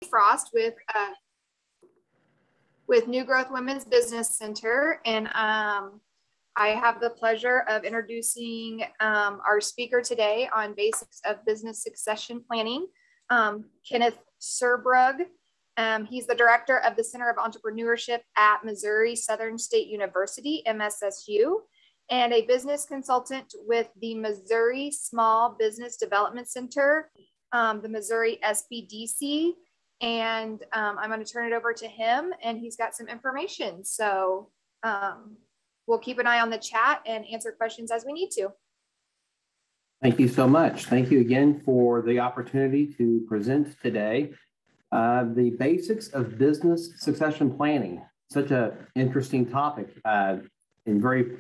Frost with New Growth Women's Business Center, and I have the pleasure of introducing our speaker today on basics of business succession planning, Kenneth Serbrug. He's the director of the Center of Entrepreneurship at Missouri Southern State University, MSSU, and a business consultant with the Missouri Small Business Development Center, the Missouri SBDC. And I'm going to turn it over to him, and he's got some information. So we'll keep an eye on the chat and answer questions as we need to. Thank you so much. Thank you again for the opportunity to present today. The basics of business succession planning, such an interesting topic and very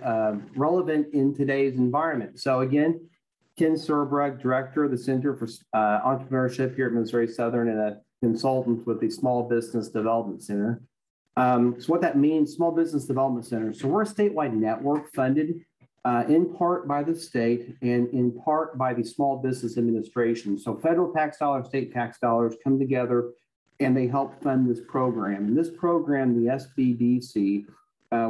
relevant in today's environment. So again, Ken Serbrug, Director of the Center for Entrepreneurship here at Missouri Southern and a consultant with the Small Business Development Center. So what that means, Small Business Development Center. So we're a statewide network funded in part by the state and in part by the Small Business Administration. So federal tax dollars, state tax dollars come together and they help fund this program. And this program, the SBDC,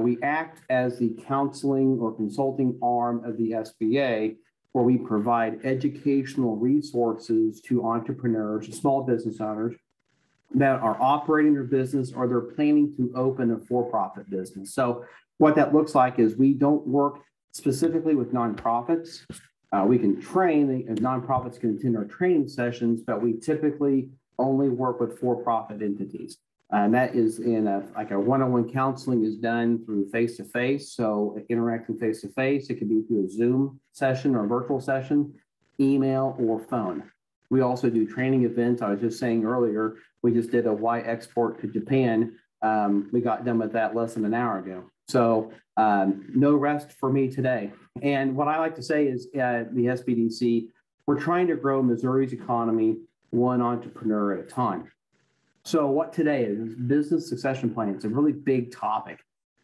we act as the counseling or consulting arm of the SBA, where we provide educational resources to entrepreneurs, small business owners that are operating their business or they're planning to open a for-profit business. So what that looks like is we don't work specifically with nonprofits. We can train, and nonprofits can attend our training sessions, but we typically only work with for-profit entities. And that is in like a one-on-one counseling is done through face-to-face. So interacting face-to-face, it could be through a Zoom session or a virtual session, email or phone. We also do training events. I was just saying earlier, we just did a Y export to Japan. We got done with that less than an hour ago. So no rest for me today. And what I like to say is the SBDC, we're trying to grow Missouri's economy one entrepreneur at a time. So what today is business succession planning. It's a really big topic.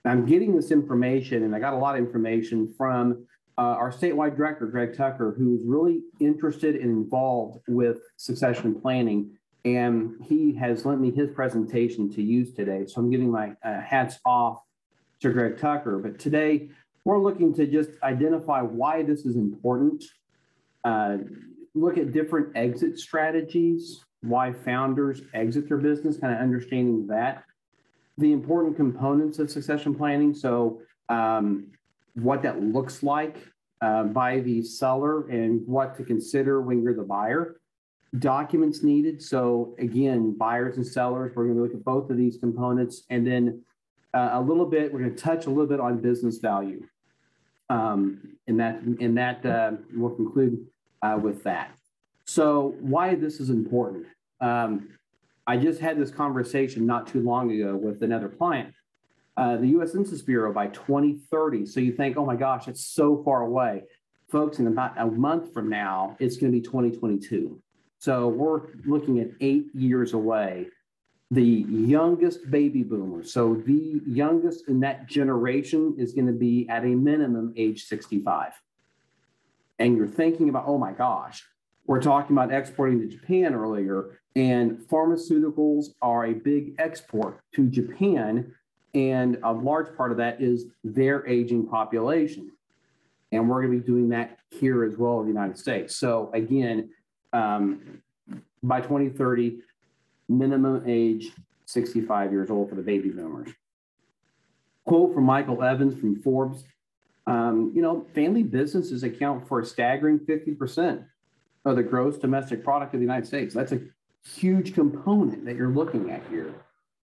I'm getting this information, and I got a lot of information from our statewide director, Greg Tucker, who's really interested and involved with succession planning. And he has lent me his presentation to use today. So I'm giving my hats off to Greg Tucker. But today, we're looking to just identify why this is important, look at different exit strategies, why founders exit their business, kind of understanding that, the important components of succession planning. So what that looks like by the seller and what to consider when you're the buyer, documents needed. So again, buyers and sellers, we're going to look at both of these components. And then a little bit, we're going to touch a little bit on business value. And that we'll conclude with that. So why this is important. I just had this conversation not too long ago with another client. The U.S. Census Bureau by 2030. So you think, oh my gosh, it's so far away. Folks, in about a month from now, it's going to be 2022. So we're looking at 8 years away. The youngest baby boomers, so the youngest in that generation is going to be at a minimum age 65. And you're thinking about, oh my gosh, we're talking about exporting to Japan earlier, and pharmaceuticals are a big export to Japan, and a large part of that is their aging population. And we're going to be doing that here as well in the United States. So again, by 2030, minimum age 65 years old for the baby boomers. Quote from Michael Evans from Forbes, family businesses account for a staggering 50% of the gross domestic product of the United States. That's a huge component that you're looking at here.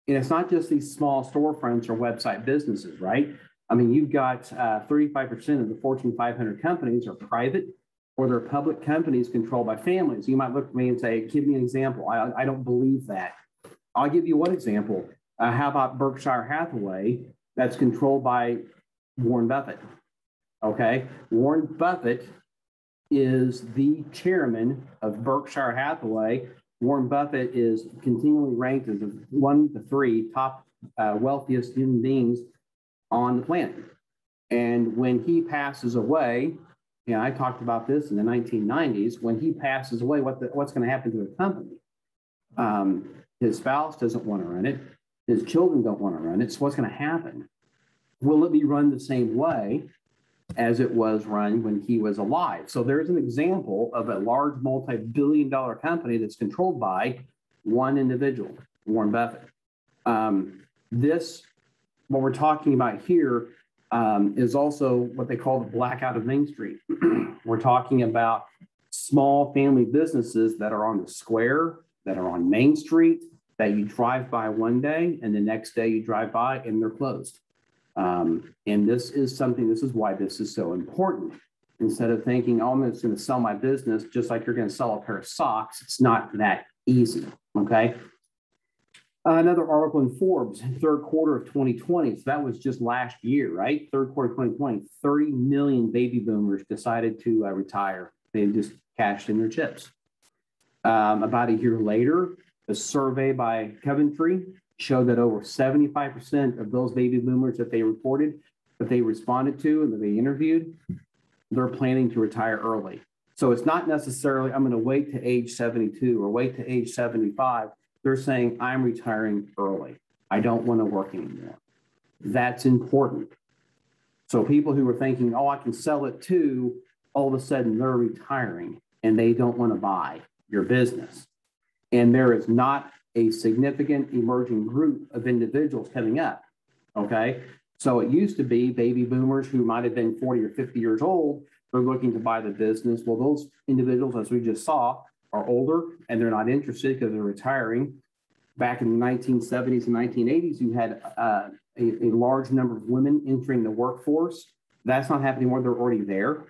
And it's not just these small storefronts or website businesses, right? I mean, you've got 35% of the Fortune 500 companies are private or they're public companies controlled by families. You might look at me and say, give me an example. I don't believe that. I'll give you one example. How about Berkshire Hathaway that's controlled by Warren Buffett? Okay, Warren Buffett is the chairman of Berkshire Hathaway. Warren Buffett is continually ranked as one of the three top wealthiest human beings on the planet. And when he passes away, I talked about this in the 1990s, when he passes away, what's going to happen to the company? His spouse doesn't want to run it. His children don't want to run it. So what's going to happen? Will it be run the same way as it was run when he was alive? So there's an example of a large multi-billion-dollar company that's controlled by one individual, Warren Buffett. What we're talking about here is also what they call the blackout of Main Street. We're talking about small family businesses that are on the square, that are on Main Street, that you drive by one day and the next day you drive by and they're closed. And this is why this is so important. Instead of thinking, oh, I'm just going to sell my business just like you're going to sell a pair of socks, it's not that easy, okay? Another article in Forbes, third quarter of 2020. So that was just last year, right? Third quarter of 2020, 30 million baby boomers decided to retire. They just cashed in their chips. About a year later, a survey by Coventry showed that over 75% of those baby boomers that they reported, that they responded to and that they interviewed, they're planning to retire early. So it's not necessarily, I'm going to wait to age 72 or wait to age 75. They're saying, I'm retiring early. I don't want to work anymore. That's important. So people who were thinking, oh, I can sell it too, all of a sudden they're retiring and they don't want to buy your business. And there is not a significant emerging group of individuals coming up, okay? So it used to be baby boomers who might have been 40 or 50 years old, they're looking to buy the business. Well, those individuals, as we just saw, are older and they're not interested because they're retiring. Back in the 1970s and 1980s, you had a large number of women entering the workforce. That's not happening anymore. They're already there.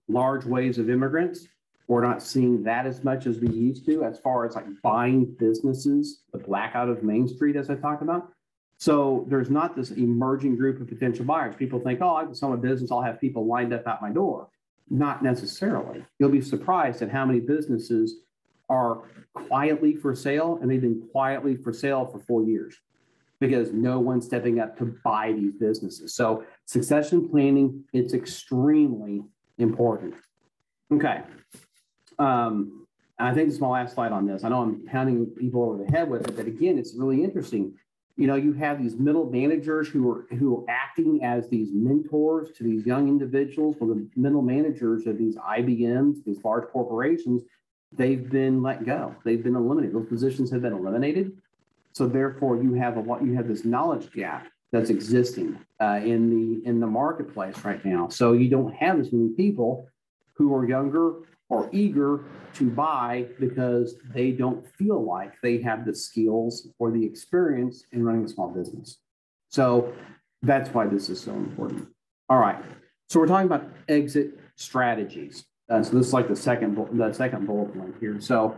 Large waves of immigrants. We're not seeing that as much as we used to as far as like buying businesses, the blackout of Main Street, as I talked about. So there's not this emerging group of potential buyers. People think, oh, I can sell my business. I'll have people lined up at my door. Not necessarily. You'll be surprised at how many businesses are quietly for sale, and they've been quietly for sale for 4 years because no one's stepping up to buy these businesses. So succession planning, it's extremely important. Okay. I think this is my last slide on this. I know I'm pounding people over the head with it, but again, it's really interesting. You know, you have these middle managers who are acting as these mentors to these young individuals. Well, the middle managers of these IBMs, these large corporations, they've been let go. They've been eliminated. Those positions have been eliminated. So therefore, you have this knowledge gap that's existing in the marketplace right now. So you don't have as many people who are younger or eager to buy because they don't feel like they have the skills or the experience in running a small business. So that's why this is so important. All right. So we're talking about exit strategies. So this is like the second bullet point here. So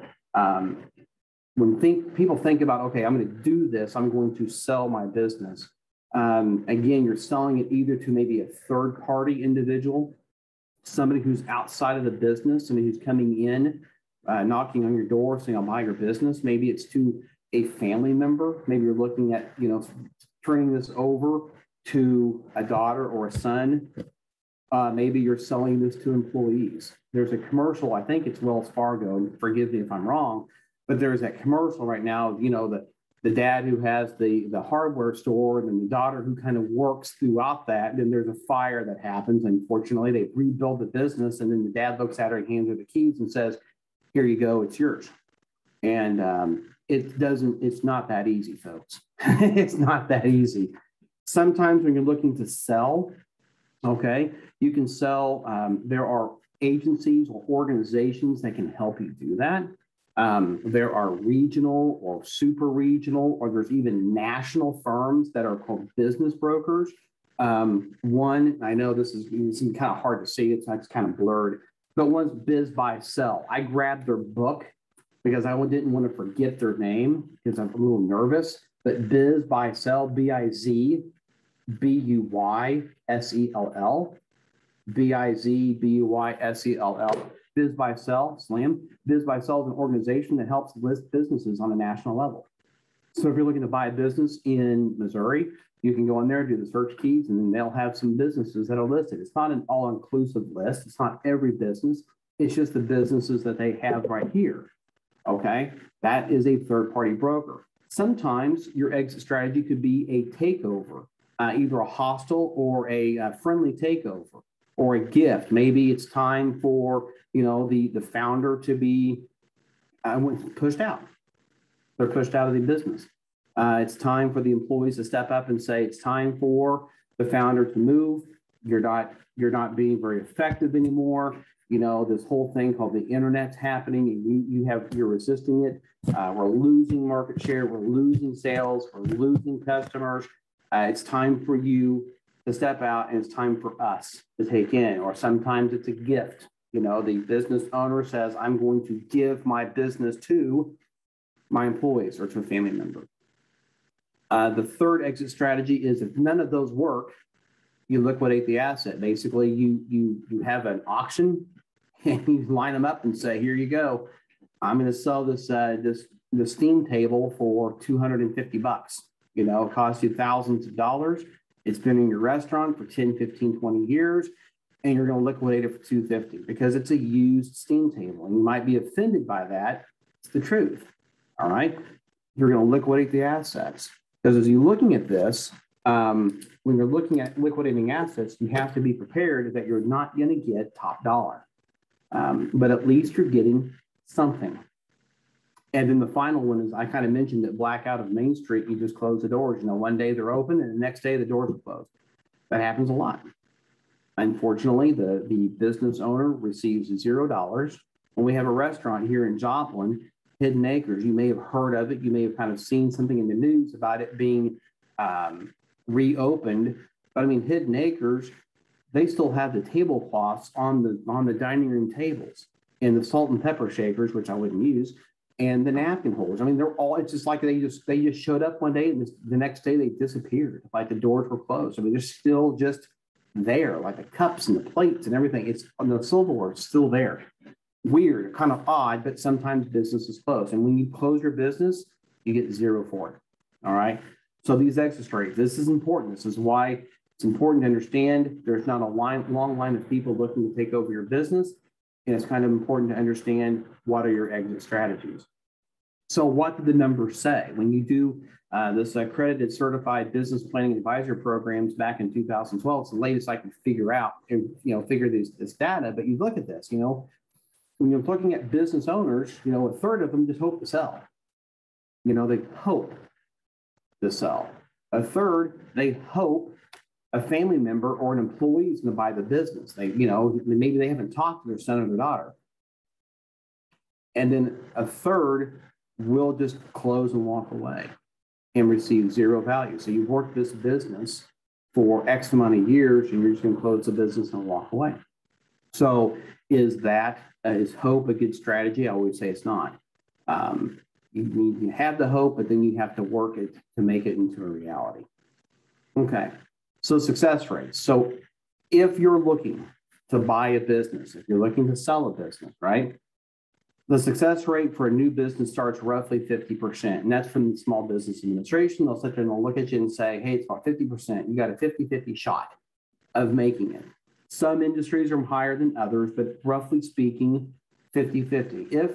when people think about, okay, I'm going to do this, I'm going to sell my business. Again, you're selling it either to maybe a third party individual, somebody who's outside of the business, somebody who's coming in, knocking on your door, saying, I'll buy your business. Maybe it's to a family member. Maybe you're looking at, turning this over to a daughter or a son. Maybe you're selling this to employees. There's a commercial, I think it's Wells Fargo, forgive me if I'm wrong, but there's that commercial right now, the dad who has the hardware store and then the daughter who kind of works throughout that. And then there's a fire that happens. Unfortunately, they rebuild the business. And then the dad looks at her and hands her the keys and says, here you go, it's yours. And it's not that easy, folks. It's not that easy. Sometimes when you're looking to sell, okay, you can sell, there are agencies or organizations that can help you do that. There are regional or super regional, or there's even national firms that are called business brokers. One, I know this is kind of hard to see, it's kind of blurred, but one's Biz Buy Sell. I grabbed their book because I didn't want to forget their name because I'm a little nervous, but Biz Buy Sell, BIZBUYSELL. BIZBUYSELL. Biz Buy Sell, SLAM. Biz Buy Sell is an organization that helps list businesses on a national level. So if you're looking to buy a business in Missouri, you can go in there, do the search keys, and then they'll have some businesses that are listed. It's not an all-inclusive list. It's not every business. It's just the businesses that they have right here. Okay. That is a third-party broker. Sometimes your exit strategy could be a takeover, either a hostile or a friendly takeover, or a gift. Maybe it's time for the founder to be pushed out. They're pushed out of the business. It's time for the employees to step up and say it's time for the founder to move. You're not being very effective anymore. This whole thing called the internet's happening, and you're resisting it. We're losing market share. We're losing sales. We're losing customers. It's time for you to step out, and it's time for us to take in. Or sometimes it's a gift. The business owner says, I'm going to give my business to my employees or to a family member. The third exit strategy is if none of those work, you liquidate the asset. Basically, you have an auction and you line them up and say, here you go. I'm going to sell this steam table for $250. It costs you thousands of dollars. It's been in your restaurant for 10, 15, 20 years, and you're going to liquidate it for $250 because it's a used steam table. And you might be offended by that. It's the truth. All right. You're going to liquidate the assets. Because as you're looking at this, when you're looking at liquidating assets, you have to be prepared that you're not going to get top dollar. But at least you're getting something. And then the final one is, I kind of mentioned that blackout of Main Street, you just close the doors. One day they're open and the next day the doors are closed. That happens a lot. Unfortunately, the business owner receives $0. When we have a restaurant here in Joplin, Hidden Acres, you may have heard of it. You may have kind of seen something in the news about it being reopened. But I mean, Hidden Acres, they still have the tablecloths on the dining room tables and the salt and pepper shakers, which I wouldn't use, and the napkin holders. I mean, it's just like they just showed up one day and the next day they disappeared. Like the doors were closed. I mean, they're still just there, like the cups and the plates and everything. It's on the silverware, it's still there. Weird, kind of odd, but sometimes business is closed. And when you close your business, you get $0 for it. All right. So these exit strategies, this is important. This is why it's important to understand there's not a long line of people looking to take over your business. And it's kind of important to understand what are your exit strategies. So what do the numbers say? When you do this accredited certified business planning advisor programs back in 2012, it's the latest I can figure out and figure this data. But you look at this, when you're looking at business owners, a third of them just hope to sell. They hope to sell. A third, they hope a family member or an employee is going to buy the business. Maybe they haven't talked to their son or their daughter. And then a third will just close and walk away and receive $0 value. So you've worked this business for X amount of years and you're just going to close the business and walk away. So is hope a good strategy? I would say it's not. You have the hope, but then you have to work it to make it into a reality. Okay. So success rates. So if you're looking to buy a business, if you're looking to sell a business, right? The success rate for a new business starts roughly 50%. And that's from the Small Business Administration. They'll sit there and they'll look at you and say, hey, it's about 50%. You got a 50-50 shot of making it. Some industries are higher than others, but roughly speaking, 50-50. If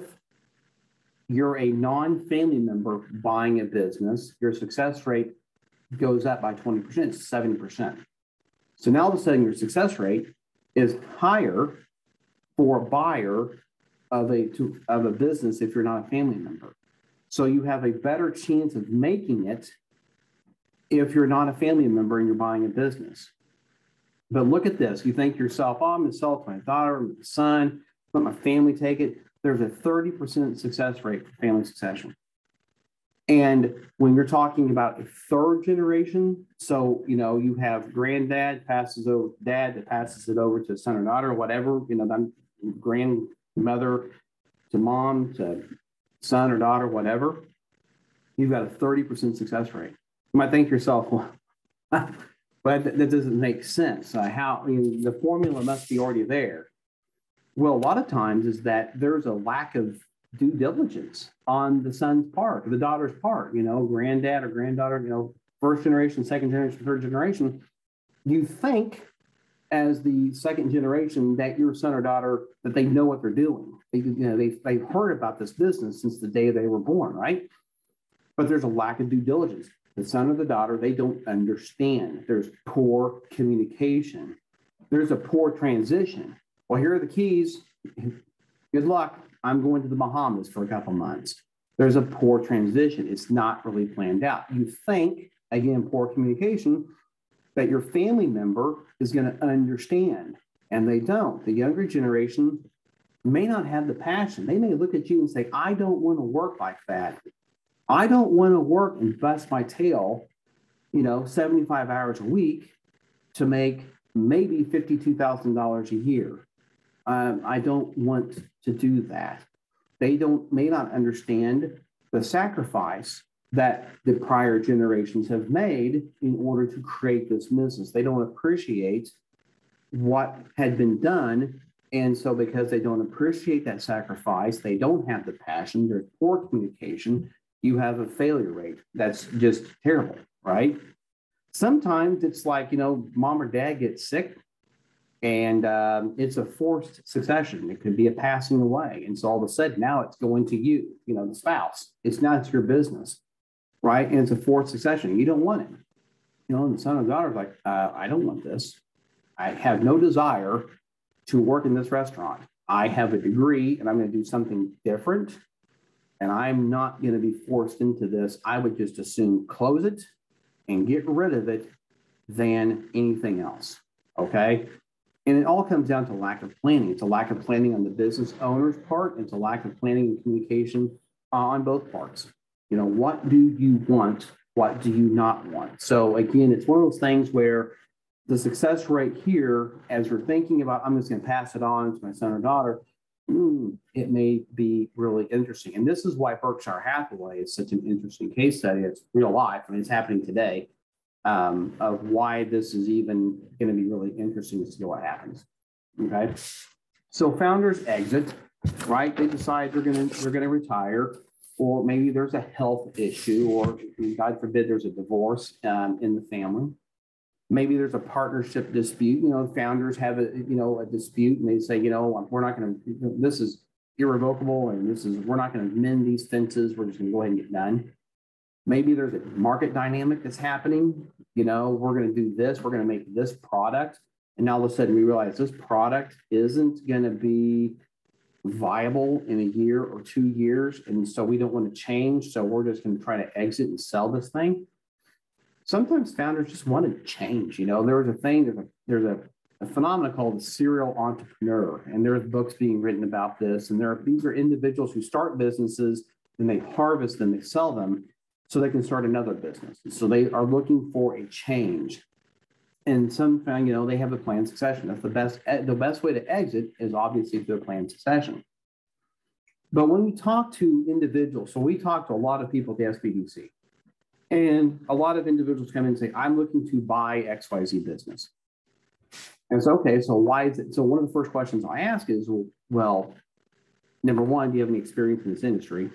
you're a non-family member buying a business, your success rate goes up by 20%, it's 70%. So now all of a sudden your success rate is higher for a buyer of a business if you're not a family member. So you have a better chance of making it if you're not a family member and you're buying a business. But look at this. You think to yourself, oh, I'm going to sell it to my daughter, my son, let my family take it. There's a 30% success rate for family succession. And when you're talking about a third generation, so, you have granddad passes over to dad that passes it over to son or daughter, or whatever, grandmother to mom to son or daughter, whatever, you've got a 30% success rate. You might think to yourself, well, but that doesn't make sense. The formula must be already there. Well, a lot of times is that there's a lack of due diligence on the son's part, or the daughter's part, granddad or granddaughter, first generation, second generation, third generation. You think as the second generation that your son or daughter, that they know what they're doing. They've heard about this business since the day they were born, right? But there's a lack of due diligence. The son or the daughter, they don't understand. There's poor communication. There's a poor transition. Well, here are the keys. Good luck. I'm going to the Bahamas for a couple months. There's a poor transition. It's not really planned out. You think, again, poor communication, that your family member is going to understand, and they don't. The younger generation may not have the passion. They may look at you and say, I don't want to work like that. I don't want to work and bust my tail, 75 hours a week to make maybe $52,000 a year. I don't want to do that. They may not understand the sacrifice that the prior generations have made in order to create this business. They don't appreciate what had been done. And so because they don't appreciate that sacrifice, they don't have the passion, there's poor communication, you have a failure rate that's just terrible, right? Sometimes it's like, mom or dad gets sick and it's a forced succession. It could be a passing away. And so all of a sudden now it's going to you, the spouse. It's not your business, right? And it's a forced succession. You don't want it. And the son or daughter is like, I don't want this. I have no desire to work in this restaurant. I have a degree and I'm going to do something different. And I'm not going to be forced into this. I would just assume close it and get rid of it than anything else. Okay. And it all comes down to lack of planning. It's a lack of planning on the business owner's part. It's a lack of planning and communication on both parts. What do you want? What do you not want? So again, it's one of those things where the success rate here, as you're thinking about, I'm just going to pass it on to my son or daughter, it may be really interesting. And this is why Berkshire Hathaway is such an interesting case study. It's real life. It's happening today, of why this is even going to be really interesting to see what happens. Okay. So founders exit, right? They decide they're going to retire, or maybe there's a health issue, or God forbid, there's a divorce in the family. Maybe there's a partnership dispute. Founders have a dispute, and they say, we're not going to. This is irrevocable, and we're not going to mend these fences. We're just going to go ahead and get done. Maybe there's a market dynamic that's happening. We're going to do this. We're going to make this product, and now all of a sudden we realize this product isn't going to be viable in a year or 2 years, and so we don't want to change. So we're just going to try to exit and sell this thing. Sometimes founders just want to change. There's a phenomenon called the serial entrepreneur, and there's books being written about this. And these are individuals who start businesses, and they harvest them, they sell them, so they can start another business. So they are looking for a change. And some, they have a planned succession. That's the best way to exit is obviously through a planned succession. But when we talk to individuals, so we talk to a lot of people at the SBDC. And a lot of individuals come in and say, I'm looking to buy XYZ business. And it's okay, so why is it? So one of the first questions I ask is, well, number one, do you have any experience in this industry?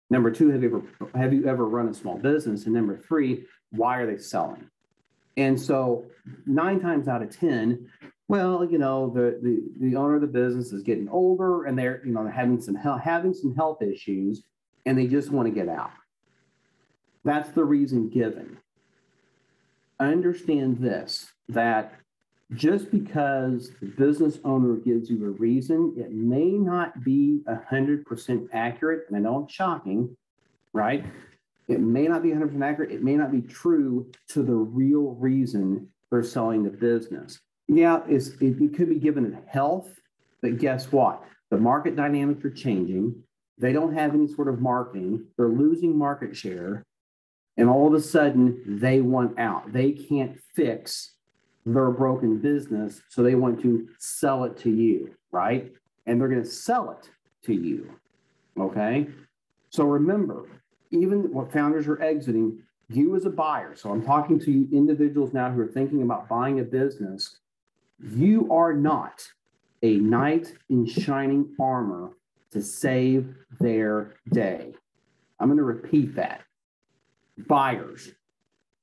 Number two, have you ever run a small business? And number three, why are they selling? And so 9 times out of 10, well, the owner of the business is getting older, and they're having some health issues, and they just want to get out. That's the reason given. Understand this, that just because the business owner gives you a reason, it may not be 100% accurate. And I know it's shocking, right? It may not be 100% accurate. It may not be true to the real reason for selling the business. Yeah, it could be given in health, but guess what? The market dynamics are changing. They don't have any sort of marketing. They're losing market share. And all of a sudden, they want out. They can't fix their broken business, so they want to sell it to you, right? And they're going to sell it to you, okay? So remember, even what founders are exiting, you as a buyer, so I'm talking to you individuals now who are thinking about buying a business, you are not a knight in shining armor to save their day. I'm going to repeat that. Buyers,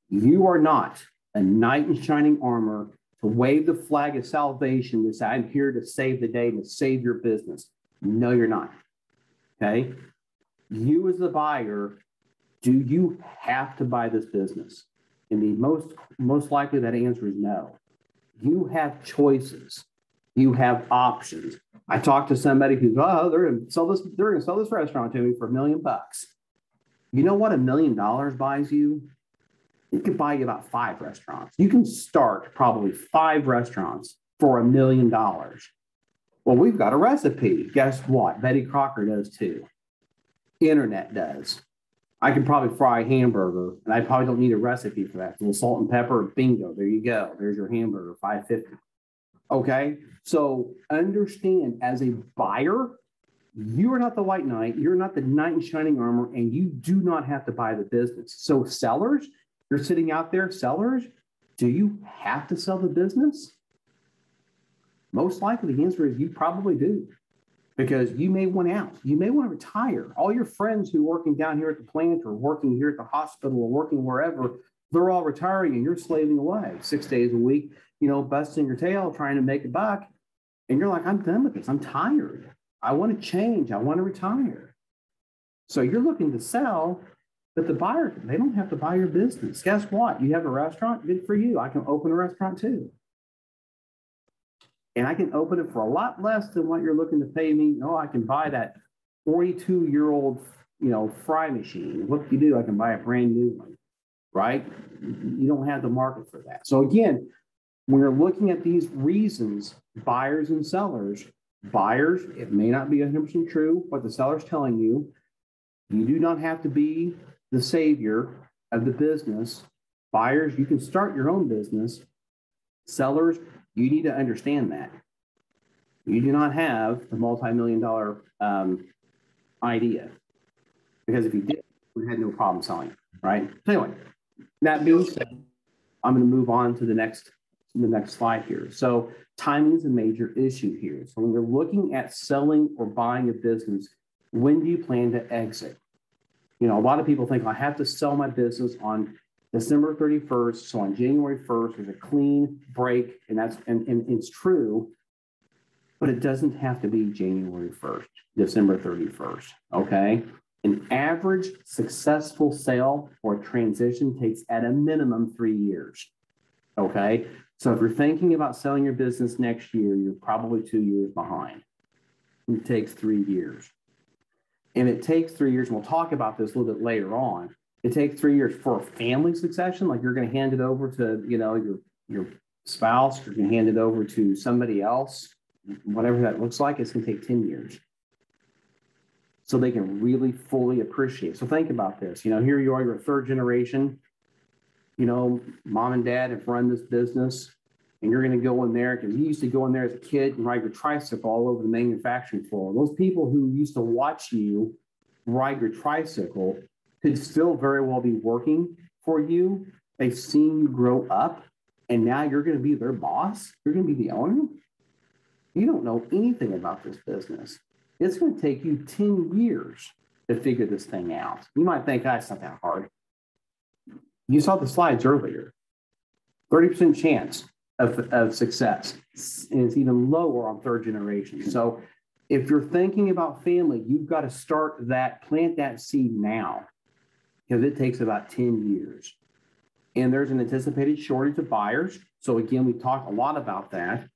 you are not a knight in shining armor to wave the flag of salvation, to say, I'm here to save the day and to save your business. No, you're not. Okay. You as the buyer, do you have to buy this business? And the most likely that answer is no. You have choices. You have options. I talked to somebody who's, oh, they're going to sell this restaurant to me for $1 million. You know what $1 million buys you? It could buy you about 5 restaurants. You can start probably 5 restaurants for $1 million. Well, we've got a recipe. Guess what? Betty Crocker does too. Internet does. I can probably fry a hamburger, and I probably don't need a recipe for that. A little salt and pepper, bingo, there you go. There's your hamburger, $5.50. Okay, so understand, as a buyer, you are not the white knight. You're not the knight in shining armor, and you do not have to buy the business. So sellers, you're sitting out there, sellers, do you have to sell the business? Most likely the answer is you probably do, because you may want out. You may want to retire. All your friends who are working down here at the plant or working here at the hospital or working wherever, they're all retiring and you're slaving away 6 days a week, busting your tail, trying to make a buck. And you're like, I'm done with this. I'm tired. I want to change. I want to retire. So you're looking to sell, but the buyer, they don't have to buy your business. Guess what? You have a restaurant, good for you. I can open a restaurant too. And I can open it for a lot less than what you're looking to pay me. Oh, I can buy that 42-year-old, fry machine. What do you do? I can buy a brand new one, right? You don't have the market for that. So again, when you're looking at these reasons, buyers and sellers, buyers, it may not be 100% true what the seller's telling you. You do not have to be the savior of the business. Buyers, you can start your own business. Sellers, you need to understand that. You do not have the multi-million-dollar idea. Because if you did, we had no problem selling it, right? So anyway, that being said, I'm going to move on to the next slide here. So timing is a major issue here. So when you're looking at selling or buying a business, when do you plan to exit? A lot of people think I have to sell my business on December 31st. So on January 1st, there's a clean break, and it's true, but it doesn't have to be January 1st, December 31st. Okay. An average successful sale or transition takes at a minimum 3 years. Okay. So if you're thinking about selling your business next year, you're probably 2 years behind. It takes 3 years. And it takes 3 years, and we'll talk about this a little bit later on. It takes 3 years for a family succession, like you're going to hand it over to, your spouse, you're going to hand it over to somebody else, whatever that looks like, it's going to take 10 years. So they can really fully appreciate. So think about this. Here you are, you're a third generation. Mom and dad have run this business, and you're going to go in there because you used to go in there as a kid and ride your tricycle all over the manufacturing floor. Those people who used to watch you ride your tricycle could still very well be working for you. They've seen you grow up, and now you're going to be their boss. You're going to be the owner. You don't know anything about this business. It's going to take you 10 years to figure this thing out. You might think, that's not that hard. You saw the slides earlier. 30% chance of success. And it's even lower on third generation. So if you're thinking about family, you've got to plant that seed now, because it takes about 10 years. And there's an anticipated shortage of buyers. So again, we talked a lot about that.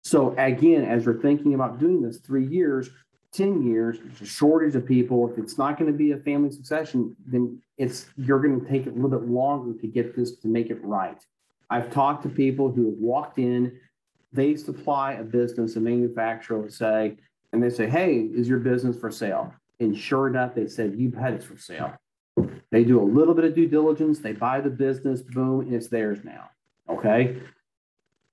So again, as you're thinking about doing this, 3 years, 10 years, there's a shortage of people. If it's not going to be a family succession, then you're going to take a little bit longer to get this, to make it right. I've talked to people who have walked in, they supply a business, a manufacturer will say, and they say, hey, is your business for sale? And sure enough, they said, you bet it's for sale. They do a little bit of due diligence, they buy the business, boom, and it's theirs now. Okay.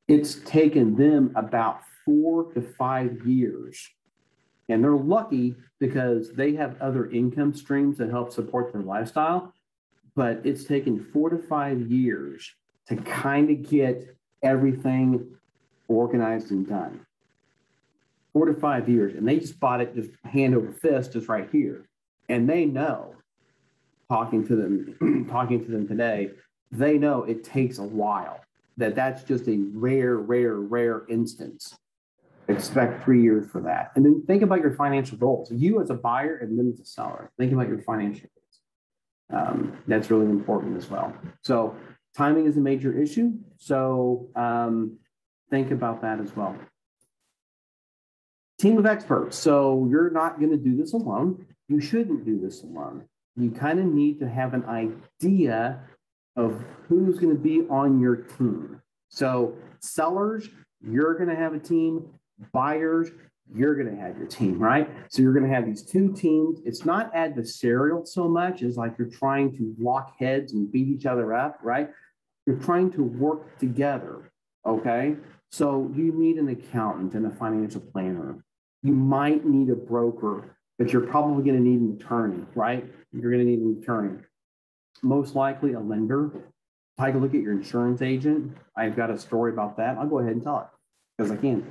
It's taken them about 4 to 5 years. And they're lucky because they have other income streams that help support their lifestyle. But it's taken 4 to 5 years to kind of get everything organized and done. 4 to 5 years. And they just bought it just hand over fist, just right here. And they know, talking to them today, they know it takes a while. that's just a rare instance. Expect 3 years for that. And then think about your financial goals. You as a buyer and then as a seller, think about your financial goals. That's really important as well. So timing is a major issue. So think about that as well. Team of experts. So you're not going to do this alone. You shouldn't do this alone. You kind of need to have an idea of who's going to be on your team. So sellers, you're going to have a team. Buyers, you're going to have your team, right? So you're going to have these two teams. It's not adversarial so much as like you're trying to lock heads and beat each other up, right? You're trying to work together, okay? So you need an accountant and a financial planner. You might need a broker, but you're probably going to need an attorney, right? You're going to need an attorney. Most likely a lender. Take a look at your insurance agent. I've got a story about that. I'll go ahead and tell it because I can.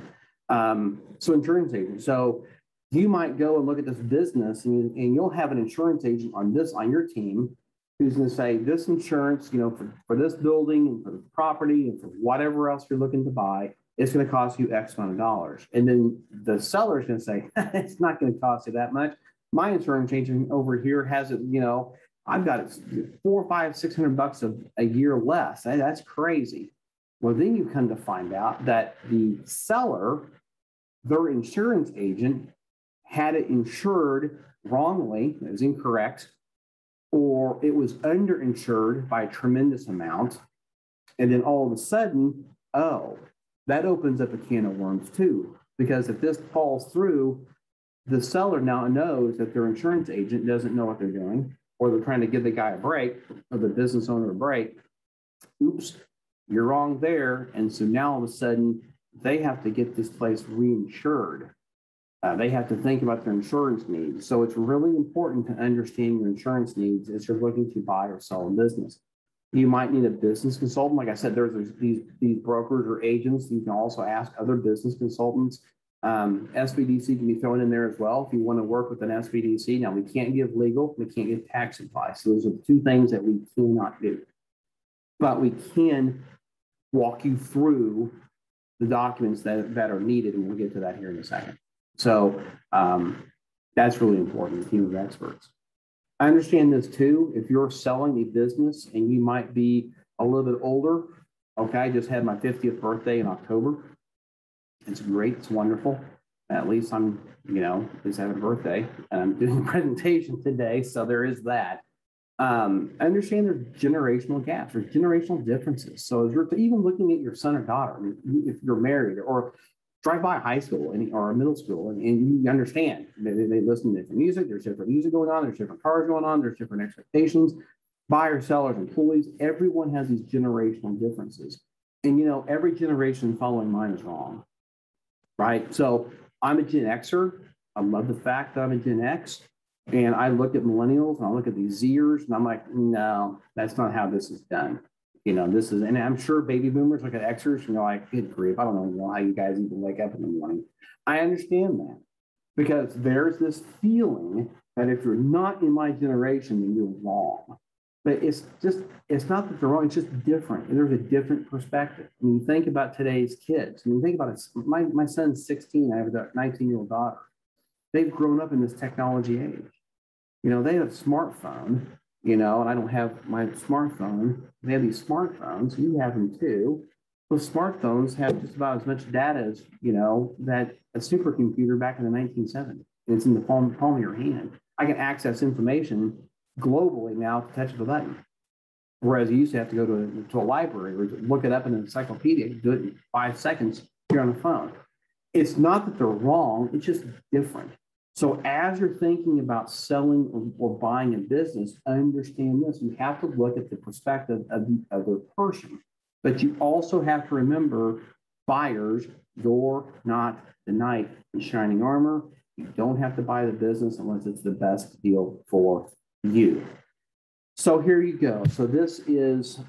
So insurance agent. So you might go and look at this business and you'll have an insurance agent on your team who's going to say this insurance, for this building and for the property and for whatever else you're looking to buy, it's going to cost you X amount of dollars. And then the seller is going to say, it's not going to cost you that much. My insurance agent over here has it, I've got it $400, $500, $600 a year less. That's crazy. Well, then you come to find out that the seller, their insurance agent, had it insured wrongly, it was incorrect, or it was underinsured by a tremendous amount. And then all of a sudden, that opens up a can of worms too. Because if this falls through, the seller now knows that their insurance agent doesn't know what they're doing, or they're trying to give the guy a break, or the business owner a break. Oops, you're wrong there. And so now all of a sudden, they have to get this place reinsured. They have to think about their insurance needs. So it's really important to understand your insurance needs as you're looking to buy or sell a business. You might need a business consultant. Like I said, there's these brokers or agents. You can also ask other business consultants. SBDC can be thrown in there as well if you want to work with an SBDC. Now, we can't give legal, we can't give tax advice. So those are the two things that we cannot do. But we can walk you through the documents that are needed, and we'll get to that here in a second. So that's really important, a team of experts. I understand this too. If you're selling a business and you might be a little bit older, okay, I just had my 50th birthday in October. It's great, it's wonderful. At least I'm, just having a birthday and I'm doing a presentation today, so there is that. I understand there's generational gaps, there's generational differences. So as you're even looking at your son or daughter, if you're married or drive by a high school or a middle school and you understand they listen to different music, there's different music going on, there's different cars going on, there's different expectations, buyers, sellers, employees, everyone has these generational differences. And every generation following mine is wrong, right? So I'm a Gen Xer. I love the fact that I'm a Gen X. And I look at millennials and I look at these Zers and I'm like, no, that's not how this is done. This is, and I'm sure baby boomers look at Xers and they're like, good grief, I don't know how you guys even wake up in the morning. I understand that because there's this feeling that if you're not in my generation, then you're wrong. But it's not that they're wrong, it's just different. There's a different perspective. I mean, think about today's kids. I mean, think about it. My son's 16, I have a 19-year-old daughter. They've grown up in this technology age. They have a smartphone, and I don't have my smartphone. They have these smartphones. You have them too. Those smartphones have just about as much data as, that a supercomputer back in the 1970s. And it's in the palm of your hand. I can access information globally now at the touch of a button. Whereas you used to have to go to a library or look it up in an encyclopedia, do it in 5 seconds here on the phone. It's not that they're wrong, it's just different. So as you're thinking about selling or buying a business, understand this. You have to look at the perspective of the other person. But you also have to remember, buyers, you're not the knight in shining armor. You don't have to buy the business unless it's the best deal for you. So here you go. So this is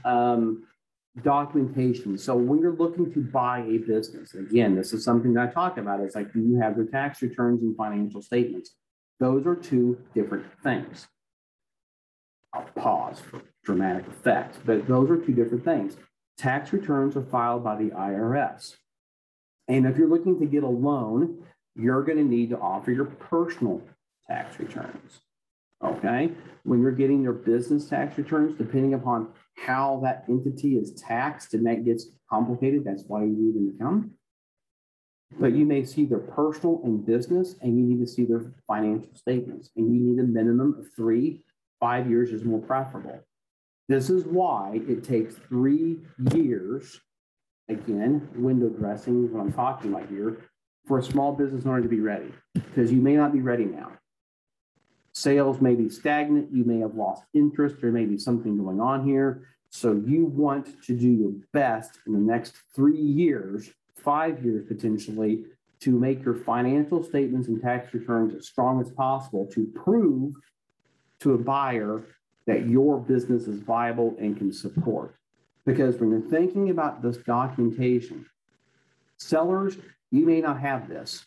documentation. So when you're looking to buy a business, again, this is something that I talk about. It's like, do you have your tax returns and financial statements? Those are two different things. I'll pause for dramatic effect, but those are two different things. tax returns are filed by the IRS. And if you're looking to get a loan, you're going to need to offer your personal tax returns. Okay? When you're getting your business tax returns, depending upon how that entity is taxed, and that gets complicated, that's why you need an accountant. But you may see their personal and business, and you need to see their financial statements. And you need a minimum of 3, 5 years is more preferable. This is why it takes 3 years, again, window dressing is what I'm talking about here, for a small business owner to be ready, because you may not be ready now. Sales may be stagnant, you may have lost interest, there may be something going on here. So you want to do your best in the next 3 years, 5 years potentially, to make your financial statements and tax returns as strong as possible to prove to a buyer that your business is viable and can support. Because when you're thinking about this documentation, sellers, you may not have this.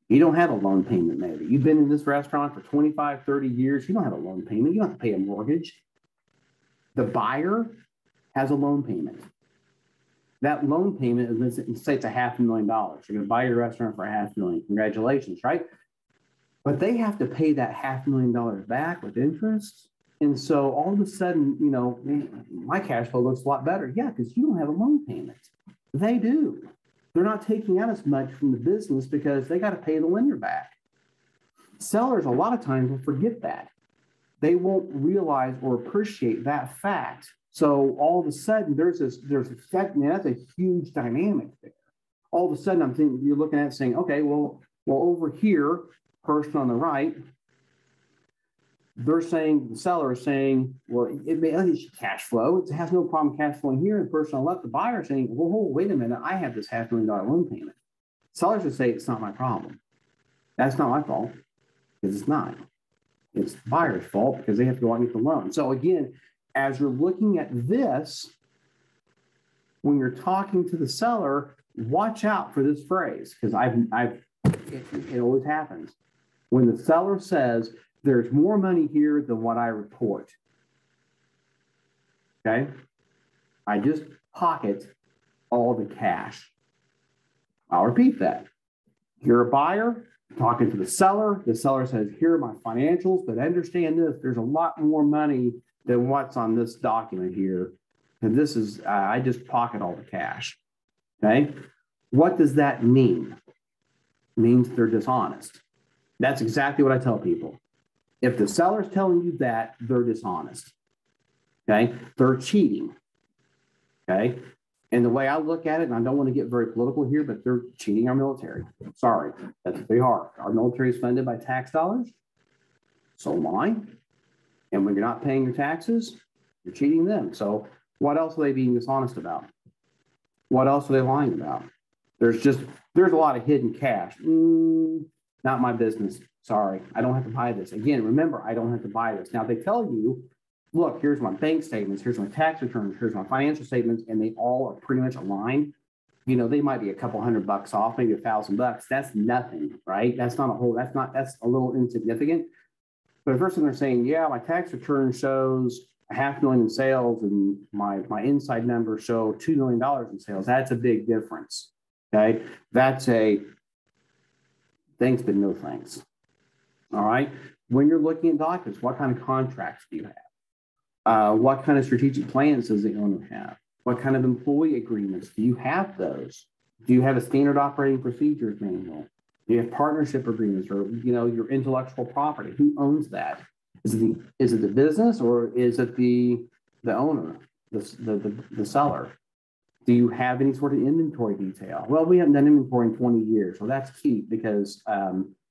You don't have a loan payment maybe. You've been in this restaurant for 25, 30 years. You don't have a loan payment. You don't have to pay a mortgage. The buyer has a loan payment. That loan payment is, say it's $500,000. You're going to buy your restaurant for $500,000. Congratulations, right? But they have to pay that $500,000 back with interest. And so all of a sudden, you know, my cash flow looks a lot better. Yeah, because you don't have a loan payment. They do. They're not taking out as much from the business because they got to pay the lender back. Sellers, a lot of times, will forget that. They won't realize or appreciate that fact. So all of a sudden, there's a that's a huge dynamic there. All of a sudden, I'm thinking you're looking at saying, okay, well, over here, person on the right, they're saying, the seller is saying, well, it's cash flow. It has no problem cash flowing here. And the person on the left, the buyer, is saying, well, wait a minute, I have this $500,000 loan payment. Sellers would say, it's not my problem. That's not my fault, because it's not. It's the buyer's fault because they have to go out and get the loan. So again, as you're looking at this, when you're talking to the seller, watch out for this phrase, because it always happens. When the seller says, there's more money here than what I report. Okay? I just pocket all the cash. I'll repeat that. You're a buyer talking to the seller says, here are my financials, but understand this, there's a lot more money than what's on this document here. And this is, I just pocket all the cash. Okay? What does that mean? It means they're dishonest. That's exactly what I tell people. If the seller's telling you that, they're dishonest. Okay? They're cheating. Okay? And the way I look at it, and I don't want to get very political here, but they're cheating our military. Sorry, that's what they are. Our military is funded by tax dollars. So am I. And when you're not paying your taxes, you're cheating them. So what else are they being dishonest about? What else are they lying about? There's a lot of hidden cash. Not my business. Sorry, I don't have to buy this. Again, remember, I don't have to buy this. Now, they tell you, look, here's my bank statements, here's my tax returns, here's my financial statements, and they all are pretty much aligned. You know, they might be a couple $100 off, maybe $1,000. That's nothing, right? That's not a whole, that's a little insignificant. But the first thing they're saying, yeah, my tax return shows $500,000 in sales and my inside numbers show $2 million in sales. That's a big difference, okay? That's a thanks, but no thanks. All right. When you're looking at documents, what kind of contracts do you have? What kind of strategic plans does the owner have? What kind of employee agreements? Do you have those? Do you have a standard operating procedures manual? Do you have partnership agreements or, you know, your intellectual property? Who owns that? Is it the business or is it the owner, the seller? Do you have any sort of inventory detail? Well, we haven't done inventory in 20 years. Well, that's key because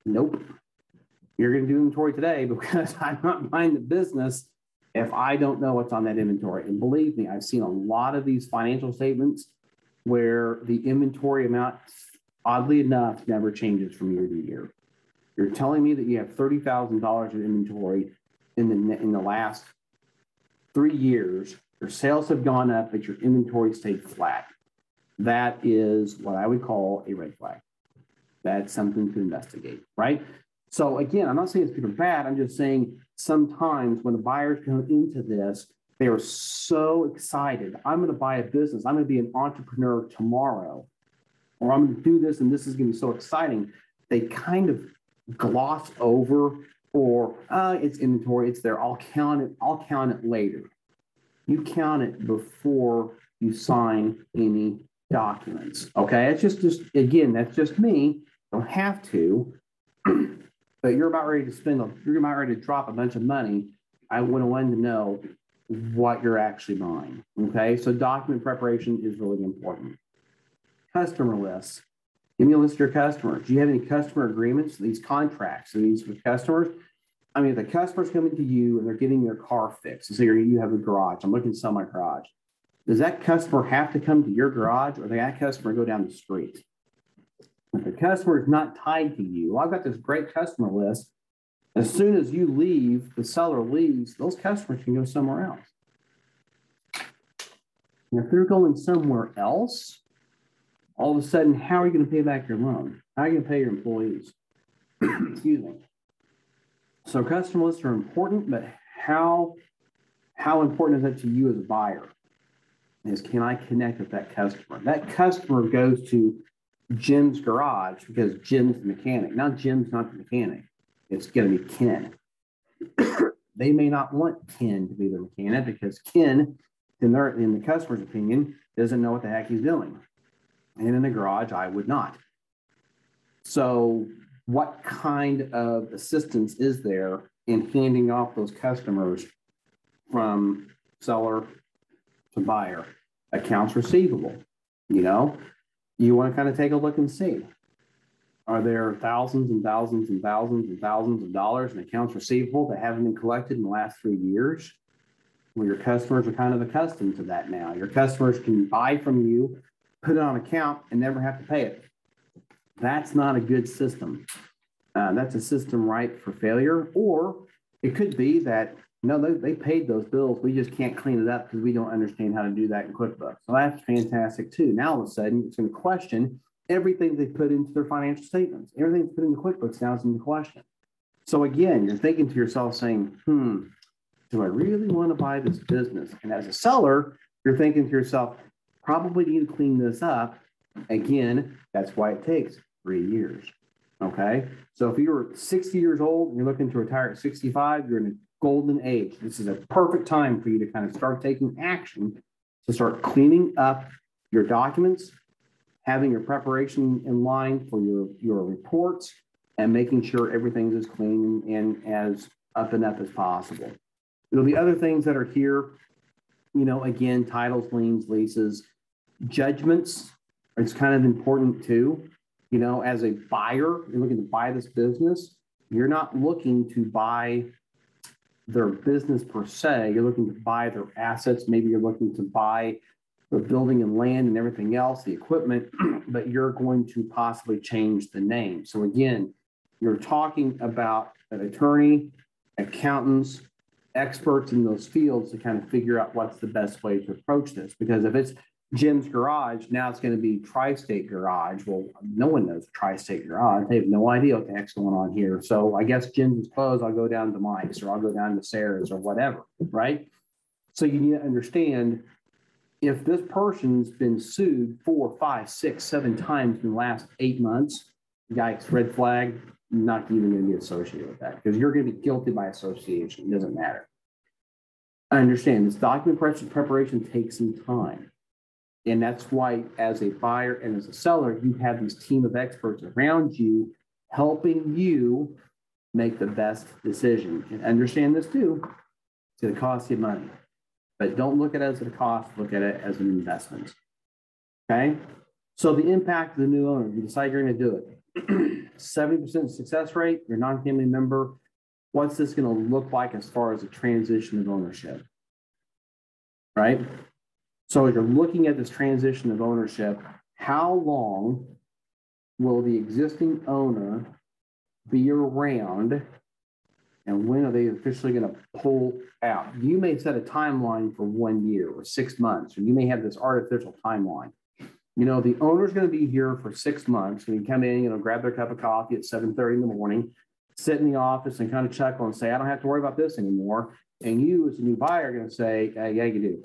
nope. You're going to do inventory today because I'm not buying the business if I don't know what's on that inventory. And believe me, I've seen a lot of these financial statements where the inventory amount, oddly enough, never changes from year to year. You're telling me that you have $30,000 in inventory in the last 3 years. Your sales have gone up, but your inventory stayed flat. That is what I would call a red flag. That's something to investigate, right? So again, I'm not saying it's good or bad. I'm just saying sometimes when the buyers come into this, They were so excited. I'm going to buy a business. I'm going to be an entrepreneur tomorrow, or I'm going to do this, and this is going to be so exciting. They kind of gloss over, or it's inventory, it's there. I'll count it later. You count it before you sign any documents. Okay, it's just again, that's just me. Don't have to, but you're about ready to drop a bunch of money. I would want to know what you're actually buying. Okay, so document preparation is really important. Customer lists. Give me a list of your customers. Do you have any customer agreements, these contracts, these with customers? I mean, if the customer's coming to you and they're getting their car fixed, so you have a garage, I'm looking to sell my garage. Does that customer have to come to your garage, or does that customer go down the street? If the customer is not tied to you, well, I've got this great customer list. As soon as you leave, the seller leaves, those customers can go somewhere else. And if they're going somewhere else, all of a sudden, how are you going to pay back your loan? How are you going to pay your employees? Excuse me. So customer lists are important, but how important is that to you as a buyer? Is can I connect with that customer? That customer goes to Jim's garage because Jim's the mechanic. Now Jim's not the mechanic. It's going to be Ken. They may not want Ken to be the mechanic because Ken, in the customer's opinion, doesn't know what the heck he's doing. And in the garage, I would not. So what kind of assistance is there in handing off those customers from seller to buyer? Accounts receivable, you want to kind of take a look and see. Are there thousands and thousands and thousands and thousands of dollars in accounts receivable that haven't been collected in the last 3 years? Well, your customers are kind of accustomed to that now. Your customers can buy from you, put it on account, and never have to pay it. That's not a good system. That's a system ripe for failure. Or it could be that, they paid those bills. We just can't clean it up because we don't understand how to do that in QuickBooks. So that's fantastic too. Now all of a sudden, it's going to question everything they put into their financial statements. Everything that's put into QuickBooks now is in question. So again, you're thinking to yourself saying, do I really want to buy this business? And as a seller, you're thinking to yourself, probably need to clean this up. Again, that's why it takes 3 years. Okay. So if you're 60 years old and you're looking to retire at 65, you're in a golden age. This is a perfect time for you to kind of start taking action to start cleaning up your documents, having your preparation in line for your reports, and making sure everything's as clean and as up and up as possible. There'll be other things that are here, again, titles, liens, leases, judgments. It's kind of important too. As a buyer, you're looking to buy this business. You're not looking to buy their business per se. You're looking to buy their assets. Maybe you're looking to buy the building and land and everything else, the equipment, but you're going to possibly change the name. So again, you're talking about an attorney, accountants, experts in those fields to kind of figure out what's the best way to approach this. Because if it's Jim's Garage, now it's going to be Tri-State Garage. Well, no one knows Tri-State Garage. They have no idea what the heck's going on here. So I guess Jim's is closed. I'll go down to Mike's, or I'll go down to Sarah's, or whatever, right? So you need to understand, if this person's been sued 4, 5, 6, 7 times in the last 8 months, yikes, red flag, not even going to be associated with that, because you're going to be guilty by association. It doesn't matter. I understand this document preparation takes some time. And that's why, as a buyer and as a seller, you have this team of experts around you helping you make the best decision. And understand this too, it's going to cost you money. But don't look at it as a cost, look at it as an investment. Okay? So the impact of the new owner, you decide you're going to do it. 70% success rate, your non-family member. What's this going to look like as far as a transition of ownership? Right? So as you're looking at this transition of ownership, how long will the existing owner be around, and when are they officially going to pull out? You may set a timeline for 1 year or 6 months, or you may have this artificial timeline. The owner's going to be here for 6 months, and you come in, grab their cup of coffee at 7:30 in the morning, sit in the office and kind of chuckle and say, I don't have to worry about this anymore. And you as a new buyer are going to say, yeah, you do,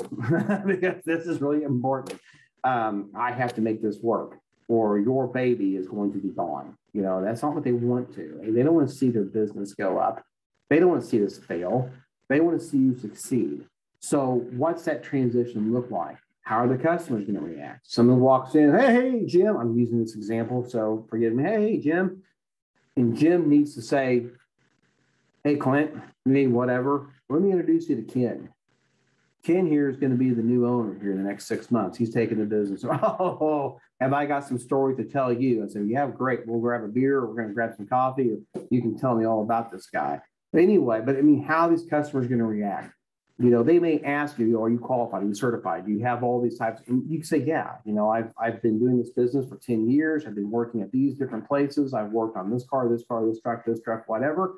because this is really important. I have to make this work, or your baby is going to be gone. That's not what they want to. They don't want to see their business go up. They don't want to see this fail. They want to see you succeed. So what's that transition look like? How are the customers going to react? Someone walks in, hey, Jim, I'm using this example, so forgive me. Hey, Jim. And Jim needs to say, hey, Clint, you need whatever. Let me introduce you to Ken. Ken here is going to be the new owner here in the next 6 months. He's taking the business. Oh, have I got some stories to tell you? I said, yeah, great. We'll grab a beer. Or we're going to grab some coffee. Or you can tell me all about this guy. But anyway, how are these customers going to react? They may ask you, are you qualified? Are you certified? Do you have all these types? And you can say, yeah, I've been doing this business for 10 years. I've been working at these different places. I've worked on this car, this truck, whatever.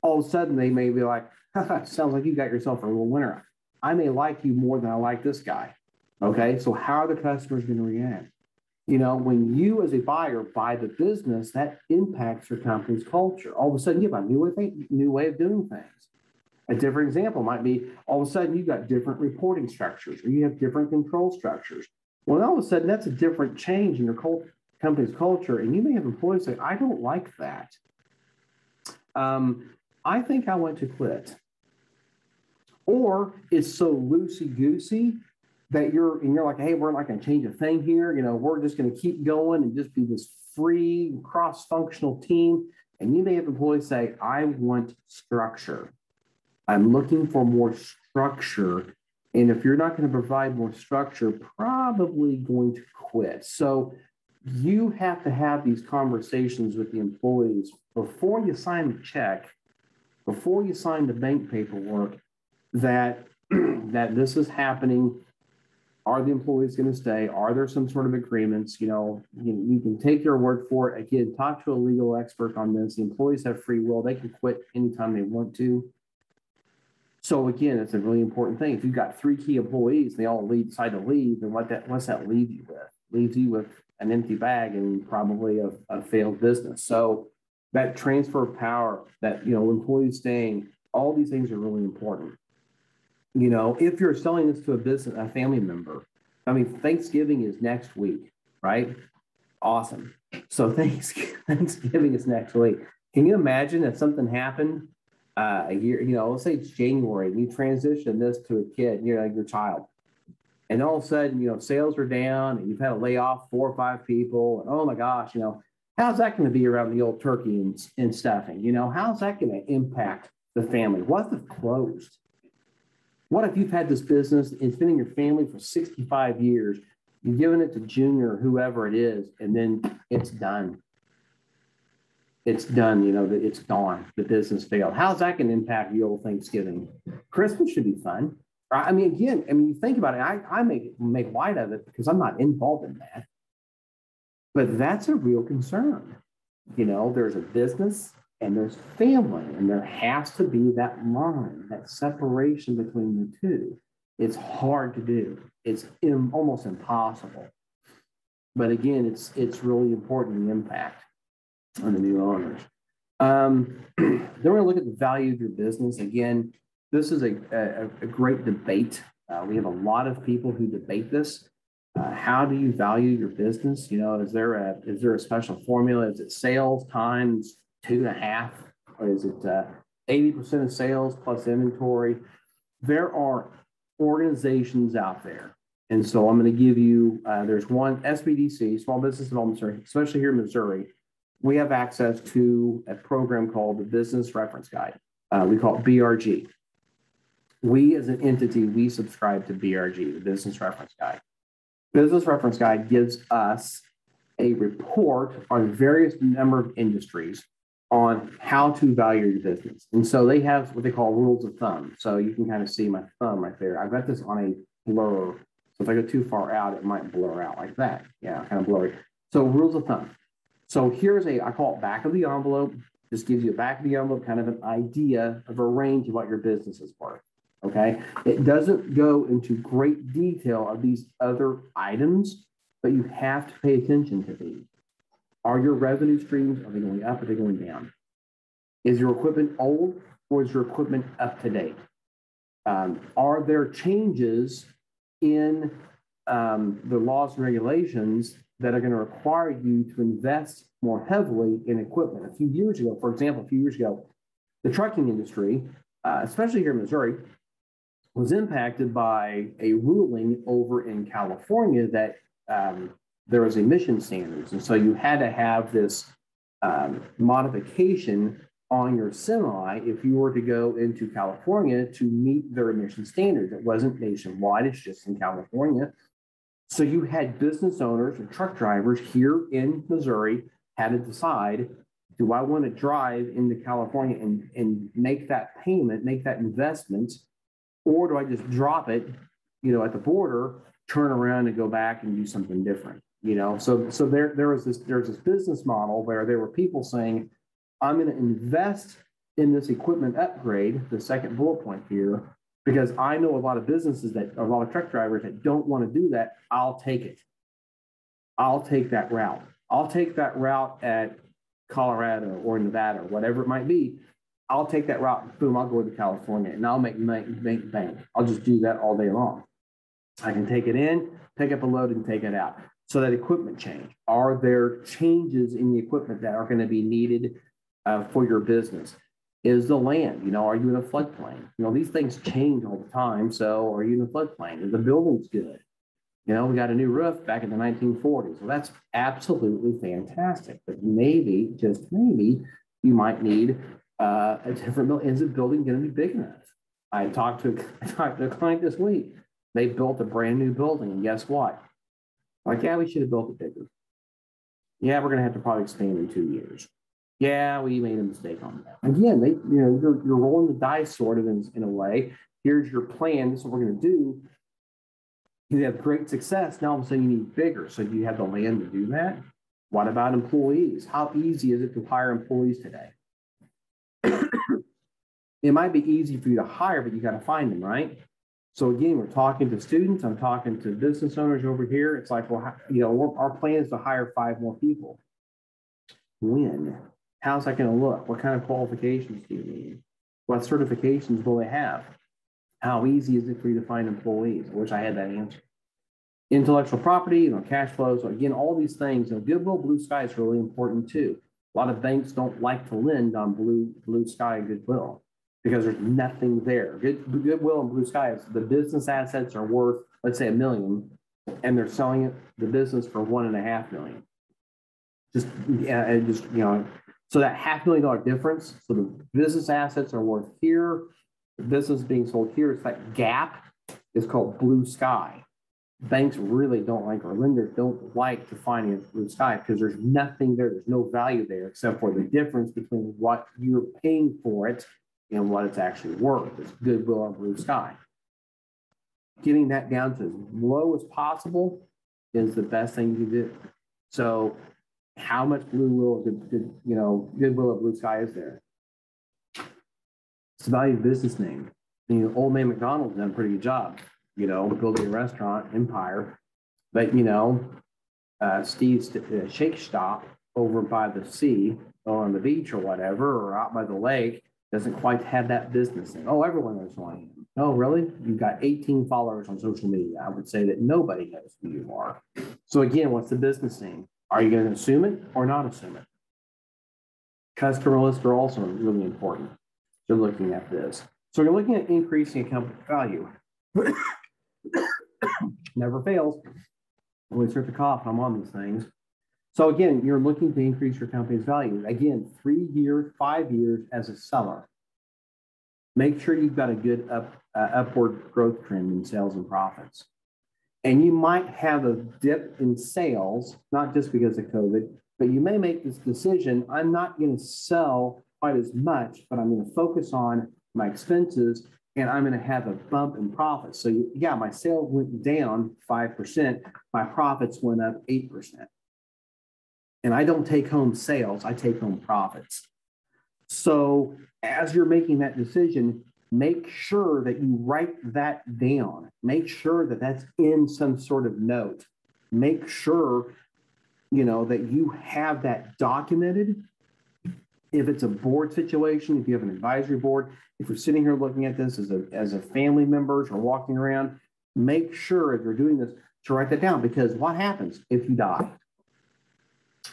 All of a sudden, they may be like, sounds like you got yourself a real winner. I may like you more than I like this guy. Okay, so how are the customers going to react? When you as a buyer buy the business, that impacts your company's culture. All of a sudden, you have a new way of doing things. A different example might be all of a sudden you've got different reporting structures, or you have different control structures. Well, all of a sudden that's a different change in your company's culture, and you may have employees say, I don't like that. I think I want to quit. Or it's so loosey-goosey that you're like, hey, we're not going to change a thing here. We're just going to keep going and just be this free cross-functional team. And you may have employees say, I want structure. I'm looking for more structure. And if you're not going to provide more structure, probably going to quit. So you have to have these conversations with the employees before you sign the check, before you sign the bank paperwork, that this is happening. Are the employees going to stay? Are there some sort of agreements? You can take their word for it. Again, talk to a legal expert on this. The employees have free will. They can quit anytime they want to. So again, it's a really important thing. If you've got 3 key employees, they all decide to leave, then what's that leave you with? Leaves you with an empty bag and probably a failed business. So that transfer of power, that employees staying, all these things are really important. If you're selling this to a family member, Thanksgiving is next week, right? Awesome. So Thanksgiving is next week. Can you imagine if something happened a year, let's say it's January, and you transition this to a kid, your child, and all of a sudden, sales are down, and you've had to lay off 4 or 5 people, and oh my gosh, how's that going to be around the old turkey and stuffing? How's that going to impact the family? What if it's closed? What if you've had this business, it's been in your family for 65 years, you've given it to Junior or whoever it is, and then it's done. It's done, it's gone. The business failed. How's that going to impact the old Thanksgiving? Christmas should be fun. You think about it, I make light of it because I'm not involved in that. But that's a real concern. There's a business and there's family, and there has to be that line, that separation between the two. It's hard to do. It's almost impossible. But again, it's really important, the impact on the new owners. Then we're going to look at the value of your business. Again, this is a great debate. We have a lot of people who debate this. How do you value your business? Is there a special formula? Is it sales times 2.5, or is it 80% of sales plus inventory? There are organizations out there, and so I'm going to give you. There's one, SBDC, Small Business Development Center, especially here in Missouri. We have access to a program called the Business Reference Guide. We call it BRG. We as an entity, we subscribe to BRG, the Business Reference Guide. Business Reference Guide gives us a report on various number of industries on how to value your business. And so they have what they call rules of thumb. So you can kind of see my thumb right there. I've got this on a blur. So if I go too far out, it might blur out like that. Yeah, kind of blurry. So rules of thumb. So here's I call it back of the envelope. This gives you a back of the envelope, kind of an idea of a range of what your business is worth. Okay. It doesn't go into great detail of these other items, but you have to pay attention to these. Are your revenue streams, are they going up? Are they going down? Is your equipment old, or is your equipment up to date? Are there changes in the laws and regulations that are going to require you to invest more heavily in equipment? A few years ago, for example, the trucking industry, especially here in Missouri, was impacted by a ruling over in California that there was emission standards. And so you had to have this modification on your semi if you were to go into California to meet their emission standards. It wasn't nationwide, it's just in California. So you had business owners and truck drivers here in Missouri had to decide, do I want to drive into California and make that payment, make that investment, or do I just drop it, at the border, turn around and go back and do something different? So there's this business model where there were people saying, I'm going to invest in this equipment upgrade, the second bullet point here, because I know a lot of truck drivers that don't want to do that. I'll take it. I'll take that route. I'll take that route at Colorado or Nevada, or whatever it might be. I'll take that route. Boom, I'll go to California and I'll make bank. I'll just do that all day long. I can take it in, pick up a load and take it out. So that equipment change. Are there changes in the equipment that are going to be needed for your business? Is the land, are you in a floodplain? These things change all the time. So are you in a floodplain? Is the building's good? We got a new roof back in the 1940s. Well, that's absolutely fantastic. But maybe, just maybe, you might need a different building. Is the building going to be big enough? I talked to a client this week. They built a brand new building, and guess what? Like, yeah, we should have built it bigger. Yeah, we're going to have to probably expand in 2 years. Yeah, we made a mistake on that. Again, you're rolling the dice sort of in a way. Here's your plan. This is what we're going to do. You have great success. Now all of a sudden you need bigger. So do you have the land to do that? What about employees? How easy is it to hire employees today? It might be easy for you to hire, but you got to find them, right? So again, we're talking to students. I'm talking to business owners over here. It's like, well, our plan is to hire 5 more people. When? How's that going to look? What kind of qualifications do you need? What certifications will they have? How easy is it for you to find employees? I wish I had that answer. Intellectual property, cash flow. So again, all these things, goodwill, blue sky is really important too. A lot of banks don't like to lend on blue sky and goodwill because there's nothing there. Goodwill and blue sky is the business assets are worth, let's say, $1 million, and they're selling the business for $1.5 million. So that $500,000 difference. So the business assets are worth here. The business being sold here, it's that gap is called blue sky. Banks really don't like, or lenders don't like to finance blue sky because there's nothing there. There's no value there except for the difference between what you're paying for it and what it's actually worth. It's goodwill on blue sky. Getting that down to as low as possible is the best thing you can do. So how much goodwill of blue sky is there? It's the value of the business name. Old man McDonald's done a pretty good job, building a restaurant empire. But, Steve's Shake Stop over by the sea or on the beach or whatever, or out by the lake, doesn't quite have that business name. Oh, everyone knows who I am. Oh, really? You've got 18 followers on social media. I would say that nobody knows who you are. So again, what's the business name? Are you going to assume it or not assume it? Customer lists are also really important. You're looking at this. So you're looking at increasing a company value. Never fails. When we start to cough, I'm on these things. So again, you're looking to increase your company's value. Again, 3 years, 5 years as a seller. Make sure you've got a good upward growth trend in sales and profits. And you might have a dip in sales, not just because of COVID, but you may make this decision, I'm not going to sell quite as much, but I'm going to focus on my expenses and I'm going to have a bump in profits. So yeah, my sales went down 5%, my profits went up 8%. And I don't take home sales, I take home profits. So as you're making that decision, make sure that you write that down. Make sure that that's in some sort of note. Make sure, that you have that documented. If it's a board situation, if you have an advisory board, if you're sitting here looking at this as a family members or walking around, make sure if you're doing this to write that down, because what happens if you die?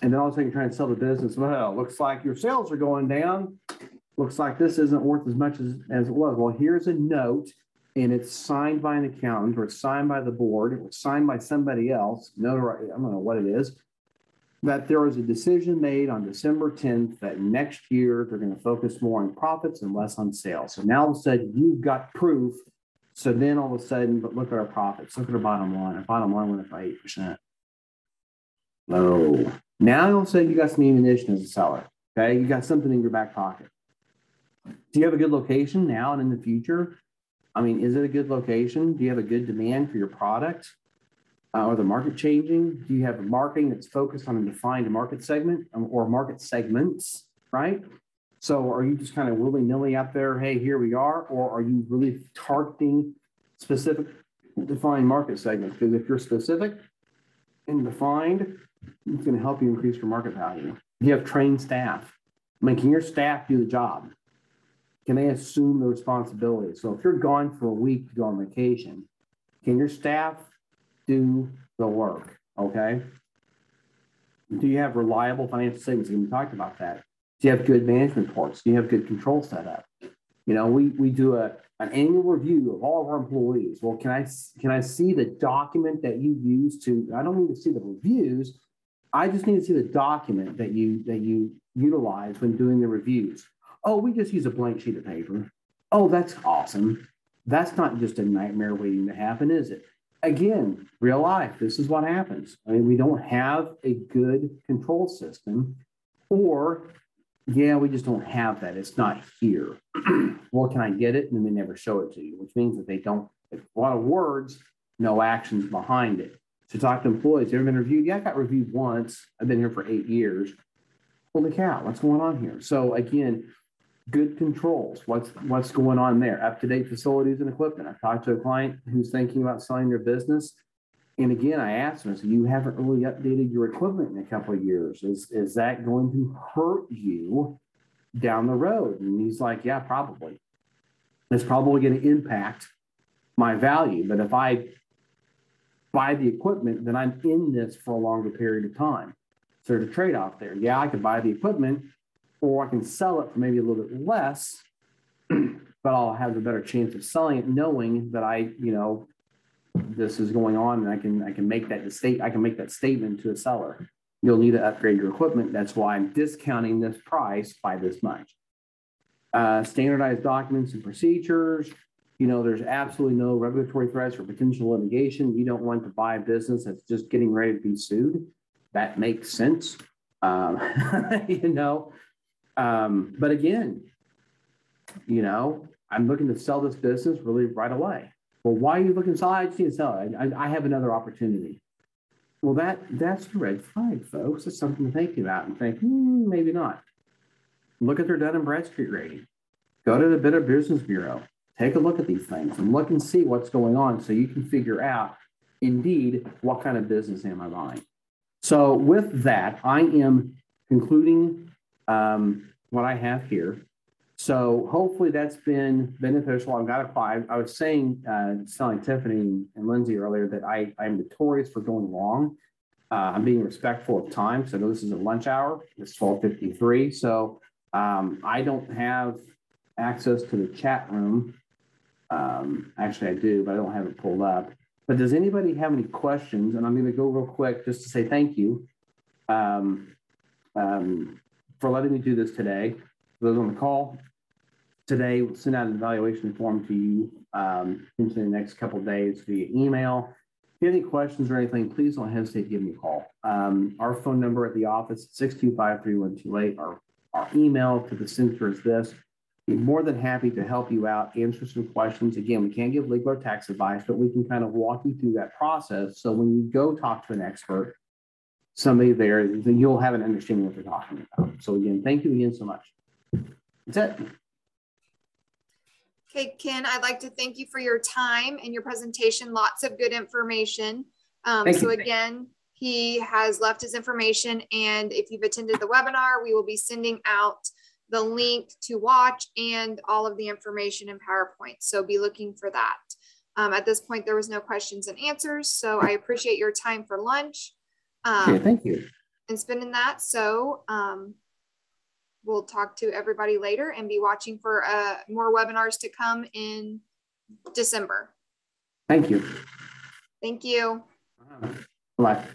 And then all of a sudden you're trying to sell the business. Well, looks like your sales are going down. Looks like this isn't worth as much as it was. Well, here's a note, and it's signed by an accountant, or it's signed by the board, it was signed by somebody else. No, I don't know what it is. That there was a decision made on December 10th that next year they're going to focus more on profits and less on sales. So now all of a sudden you've got proof. So then all of a sudden, but look at our profits. Look at our bottom line. Our bottom line went up by 8%. Low. Now all of a sudden you got some ammunition as a seller. Okay, you got something in your back pocket. Do you have a good location now and in the future? I mean, is it a good location? Do you have a good demand for your product? Are the market changing? Do you have marketing that's focused on a defined market segment or market segments, right? So are you just kind of willy-nilly out there, hey, here we are, or are you really targeting specific defined market segments? Because if you're specific and defined, it's going to help you increase your market value. You have trained staff. I mean, can your staff do the job? Can they assume the responsibility? So if you're gone for a week to go on vacation, can your staff do the work? Okay. Do you have reliable financial statements? We talked about that. Do you have good management reports? Do you have good control set up? You know, we do an annual review of all of our employees. Well, can I see the document that you use to? I don't need to see the reviews. I just need to see the document that you utilize when doing the reviews. Oh, we just use a blank sheet of paper. Oh, that's awesome. That's not just a nightmare waiting to happen, is it? Again, real life, this is what happens. I mean, we don't have a good control system, or, yeah, we just don't have that. It's not here. Well, can I get it? And then they never show it to you, which means that they don't, a lot of words, no actions behind it. So talk to employees. You ever been reviewed? Yeah, I got reviewed once. I've been here for 8 years. Holy cow, what's going on here? So again, good controls. What's going on there? Up-to-date facilities and equipment. I talked to a client who's thinking about selling their business. And again, I asked him, I said, you haven't really updated your equipment in a couple of years. Is that going to hurt you down the road? And he's like, yeah, probably. It's probably going to impact my value. But if I buy the equipment, then I'm in this for a longer period of time. So there's a trade-off there. Yeah, I could buy the equipment, or I can sell it for maybe a little bit less, but I'll have a better chance of selling it, knowing that this is going on, and I can make that statement to a seller. You'll need to upgrade your equipment. That's why I'm discounting this price by this much. Standardized documents and procedures. There's absolutely no regulatory threats or potential litigation. You don't want to buy a business that's just getting ready to be sued. That makes sense. But again, I'm looking to sell this business really right away. Well, why are you looking to sell? I just need to sell it. I have another opportunity. Well, that's the red flag, folks. It's something to think about and think, maybe not. Look at their Dun & Bradstreet rating. Go to the Better Business Bureau. Take a look at these things and look and see what's going on so you can figure out, indeed, what kind of business am I buying. So with that, I am concluding what I have here. So hopefully that's been beneficial. I've got a 5. I was saying, telling Tiffany and Lindsay earlier that I'm notorious for going long. I'm being respectful of time. So I know this is a lunch hour. It's 12:53. So I don't have access to the chat room. Actually, I do, but I don't have it pulled up. But does anybody have any questions? And I'm going to go real quick just to say thank you for letting me do this today. For those on the call today, we'll send out an evaluation form to you in the next couple of days via email. If you have any questions or anything, please don't hesitate to give me a call. Our phone number at the office is 625-3128. Our email to the center is this. Be more than happy to help you out, answer some questions. Again, we can't give legal or tax advice, but we can kind of walk you through that process. So when you go talk to an expert, somebody there, then you'll have an understanding of what they're talking about. So again, thank you again so much. That's it. Okay, Ken, I'd like to thank you for your time and your presentation. Lots of good information. So again, he has left his information, and if you've attended the webinar, we will be sending out the link to watch and all of the information in PowerPoint. So be looking for that. At this point, there was no questions and answers. So I appreciate your time for lunch. Okay, thank you. And spending that. So we'll talk to everybody later and be watching for more webinars to come in December. Thank you. Thank you. Bye.